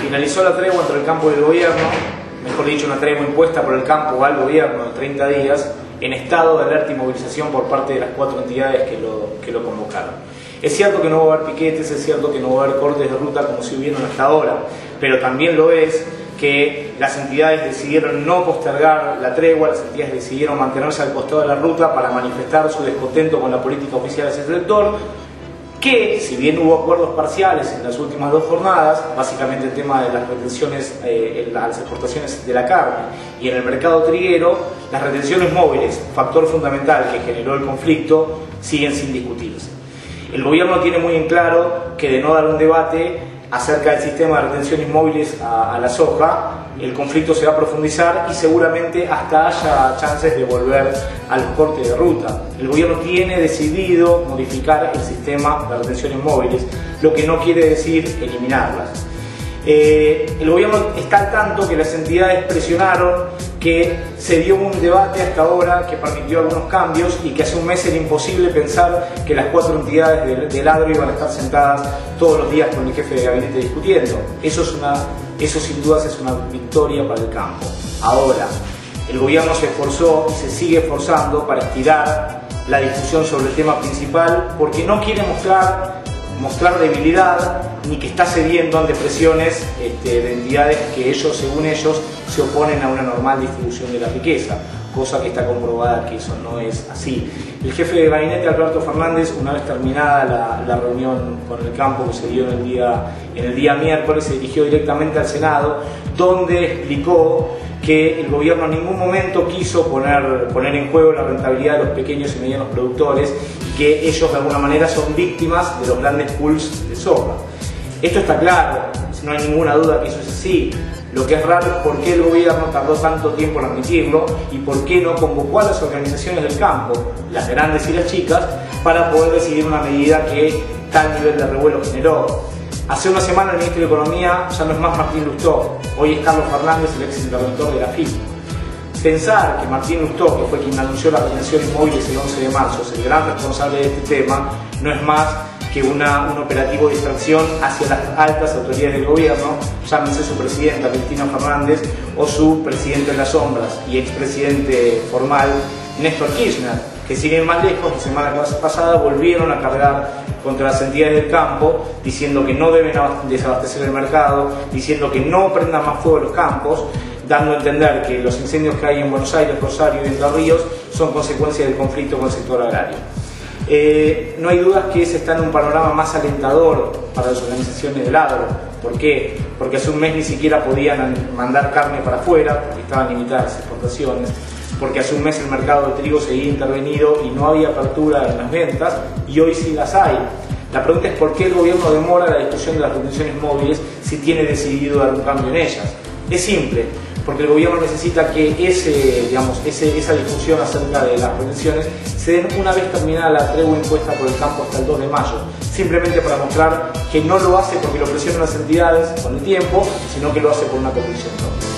Finalizó la tregua entre el campo y el gobierno, mejor dicho, una tregua impuesta por el campo al gobierno de 30 días, en estado de alerta y movilización por parte de las 4 entidades que lo convocaron. Es cierto que no va a haber piquetes, es cierto que no va a haber cortes de ruta como si hubieran hasta ahora, pero también lo es que las entidades decidieron no postergar la tregua, las entidades decidieron mantenerse al costado de la ruta para manifestar su descontento con la política oficial de ese sector, que si bien hubo acuerdos parciales en las últimas 2 jornadas, básicamente el tema de las retenciones en las exportaciones de la carne y en el mercado triguero, las retenciones móviles, factor fundamental que generó el conflicto, siguen sin discutirse. El gobierno tiene muy en claro que de no dar un debate acerca del sistema de retenciones móviles a la soja, el conflicto se va a profundizar y seguramente hasta haya chances de volver a los cortes de ruta. El gobierno tiene decidido modificar el sistema de retenciones móviles, lo que no quiere decir eliminarlas. El gobierno está al tanto que las entidades presionaron, que se dio un debate hasta ahora que permitió algunos cambios y que hace un mes era imposible pensar que las 4 entidades del agro iban a estar sentadas todos los días con el jefe de gabinete discutiendo. Eso sin dudas es una victoria para el campo. Ahora, el gobierno se esforzó y se sigue esforzando para estirar la discusión sobre el tema principal porque no quiere mostrar debilidad ni que está cediendo ante presiones de entidades que ellos, según ellos, se oponen a una normal distribución de la riqueza, cosa que está comprobada que eso no es así. El jefe de gabinete, Alberto Fernández, una vez terminada la reunión con el campo que se dio en el día miércoles, se dirigió directamente al Senado, donde explicó que el gobierno en ningún momento quiso poner en juego la rentabilidad de los pequeños y medianos productores y que ellos de alguna manera son víctimas de los grandes pools de soja. Esto está claro, no hay ninguna duda que eso es así. Lo que es raro es por qué el gobierno tardó tanto tiempo en admitirlo y por qué no convocó a las organizaciones del campo, las grandes y las chicas, para poder decidir una medida que tal nivel de revuelo generó. Hace una semana el ministro de Economía ya no es más Martín Lustó, hoy es Carlos Fernández, el ex interventor de la FIP. Pensar que Martín Lustó, que fue quien anunció las retenciones móviles el 11 de marzo, es el gran responsable de este tema, no es más que un operativo de distracción hacia las altas autoridades del gobierno, llámense su presidenta Cristina Fernández o su presidente en las sombras y expresidente formal Néstor Kirchner, que sin ir más lejos, la semana pasada volvieron a cargar contra las entidades del campo, diciendo que no deben desabastecer el mercado, diciendo que no prendan más fuego los campos, dando a entender que los incendios que hay en Buenos Aires, Rosario y Entre Ríos son consecuencia del conflicto con el sector agrario. No hay dudas que ese está en un panorama más alentador para las organizaciones del agro. ¿Por qué? Porque hace un mes ni siquiera podían mandar carne para afuera, porque estaban limitadas las exportaciones, porque hace un mes el mercado de trigo seguía intervenido y no había apertura en las ventas, y hoy sí las hay. La pregunta es por qué el gobierno demora la discusión de las retenciones móviles si tiene decidido dar un cambio en ellas. Es simple, porque el gobierno necesita que esa discusión acerca de las retenciones se den una vez terminada la tregua impuesta por el campo hasta el 2 de mayo, simplemente para mostrar que no lo hace porque lo presionan las entidades con el tiempo, sino que lo hace por una convicción propia.